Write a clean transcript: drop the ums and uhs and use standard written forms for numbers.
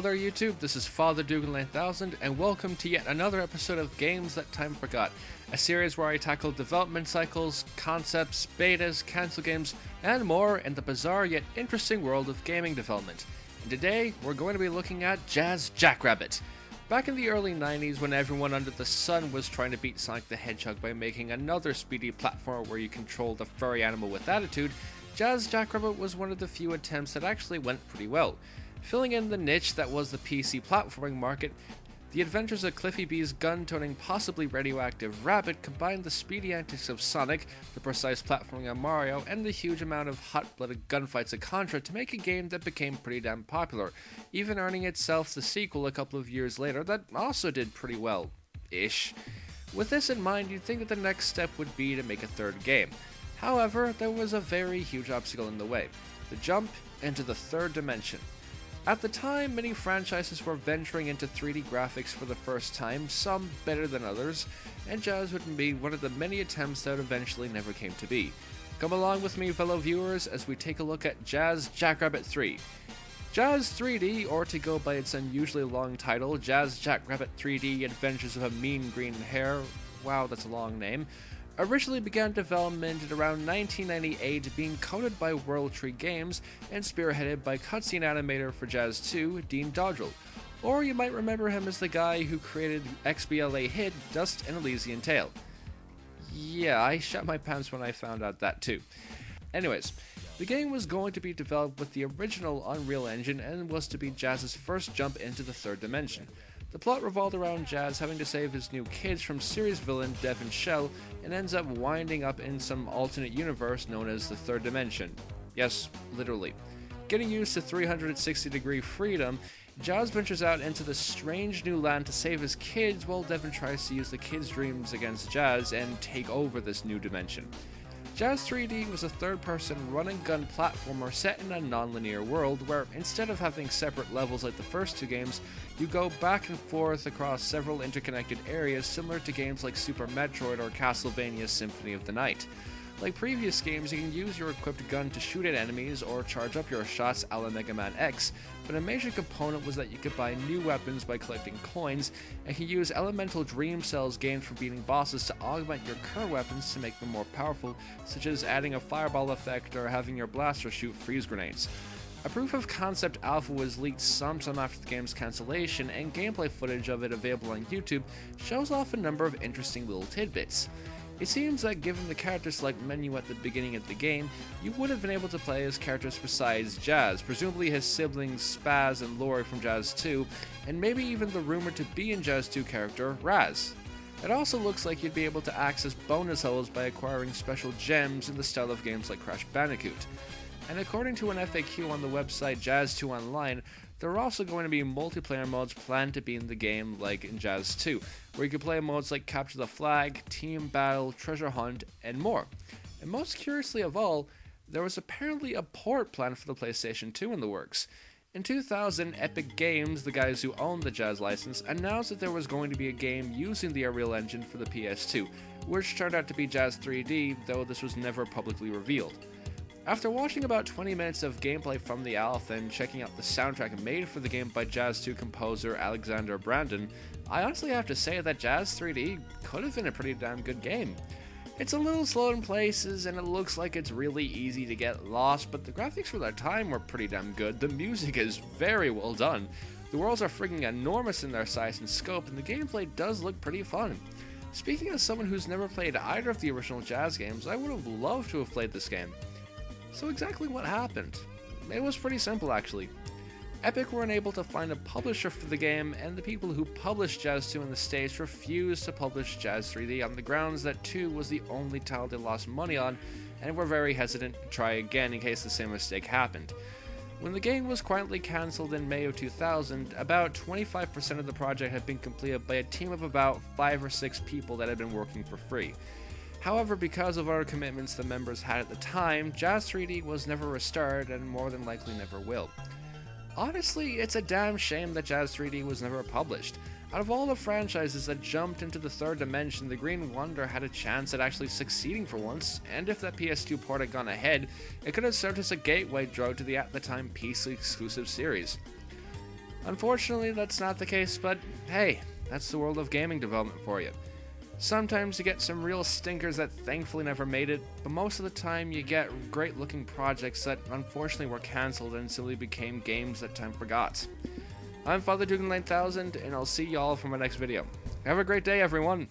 there YouTube, this is Father Dugan 9000 and welcome to yet another episode of Games That Time Forgot, a series where I tackle development cycles, concepts, betas, cancel games, and more in the bizarre yet interesting world of gaming development. And today, we're going to be looking at Jazz Jackrabbit. Back in the early 90s when everyone under the sun was trying to beat Sonic the Hedgehog by making another speedy platformer where you controlled a furry animal with attitude, Jazz Jackrabbit was one of the few attempts that actually went pretty well. Filling in the niche that was the PC platforming market, the adventures of Cliffy B's gun-toting, possibly radioactive rabbit combined the speedy antics of Sonic, the precise platforming of Mario, and the huge amount of hot-blooded gunfights of Contra to make a game that became pretty damn popular, even earning itself the sequel a couple of years later that also did pretty well-ish. With this in mind, you'd think that the next step would be to make a third game. However, there was a very huge obstacle in the way: the jump into the third dimension. At the time, many franchises were venturing into 3D graphics for the first time, some better than others, and Jazz would be one of the many attempts that eventually never came to be. Come along with me, fellow viewers, as we take a look at Jazz Jackrabbit 3. Jazz 3D, or to go by its unusually long title, Jazz Jackrabbit 3D Adventures of a Mean Green Hare, wow, that's a long name, originally began development at around 1998, being coded by World Tree Games and spearheaded by cutscene animator for Jazz 2, Dean Dodrell. Or you might remember him as the guy who created XBLA hit Dust and Elysian Tale. Yeah, I shot my pants when I found out that too. Anyways, the game was going to be developed with the original Unreal Engine and was to be Jazz's first jump into the third dimension. The plot revolved around Jazz having to save his new kids from series villain Devon Shell and ends up winding up in some alternate universe known as the third dimension. Yes, literally. Getting used to 360-degree freedom, Jazz ventures out into the strange new land to save his kids while Devon tries to use the kids' dreams against Jazz and take over this new dimension. Jazz 3D was a third-person run-and-gun platformer set in a non-linear world where, instead of having separate levels like the first two games, you go back and forth across several interconnected areas similar to games like Super Metroid or Castlevania Symphony of the Night. Like previous games, you can use your equipped gun to shoot at enemies or charge up your shots a la Mega Man X, but a major component was that you could buy new weapons by collecting coins, and can use elemental dream cells gained from beating bosses to augment your current weapons to make them more powerful, such as adding a fireball effect or having your blaster shoot freeze grenades. A proof of concept alpha was leaked sometime after the game's cancellation, and gameplay footage of it available on YouTube shows off a number of interesting little tidbits. It seems that given the character select menu at the beginning of the game, you would have been able to play as characters besides Jazz, presumably his siblings Spaz and Lori from Jazz 2, and maybe even the rumored to be in Jazz 2 character, Raz. It also looks like you'd be able to access bonus levels by acquiring special gems in the style of games like Crash Bandicoot. And according to an FAQ on the website Jazz 2 Online, there are also going to be multiplayer modes planned to be in the game like in Jazz 2, where you can play modes like Capture the Flag, Team Battle, Treasure Hunt, and more. And most curiously of all, there was apparently a port planned for the PlayStation 2 in the works. In 2000, Epic Games, the guys who own the Jazz license, announced that there was going to be a game using the Unreal Engine for the PS2, which turned out to be Jazz 3D, though this was never publicly revealed. After watching about 20 minutes of gameplay from the alpha and checking out the soundtrack made for the game by Jazz 2 composer Alexander Brandon, I honestly have to say that Jazz 3D could have been a pretty damn good game. It's a little slow in places and it looks like it's really easy to get lost, but the graphics for that time were pretty damn good. The music is very well done. The worlds are freaking enormous in their size and scope, and the gameplay does look pretty fun. Speaking as someone who's never played either of the original Jazz games, I would have loved to have played this game. So exactly what happened? It was pretty simple actually. Epic were unable to find a publisher for the game, and the people who published Jazz 2 in the States refused to publish Jazz 3D on the grounds that 2 was the only title they lost money on, and were very hesitant to try again in case the same mistake happened. When the game was quietly cancelled in May of 2000, about 25% of the project had been completed by a team of about 5 or 6 people that had been working for free. However, because of other commitments the members had at the time, Jazz 3D was never restarted and more than likely never will. Honestly, it's a damn shame that Jazz 3D was never published. Out of all the franchises that jumped into the third dimension, the Green Wonder had a chance at actually succeeding for once, and if that PS2 port had gone ahead, it could have served as a gateway drug to the at the time PC exclusive series. Unfortunately, that's not the case, but hey, that's the world of gaming development for you. Sometimes you get some real stinkers that thankfully never made it, but most of the time you get great looking projects that unfortunately were cancelled and simply became games that time forgot. I'm Father Dugan 9000, and I'll see y'all for my next video. Have a great day, everyone!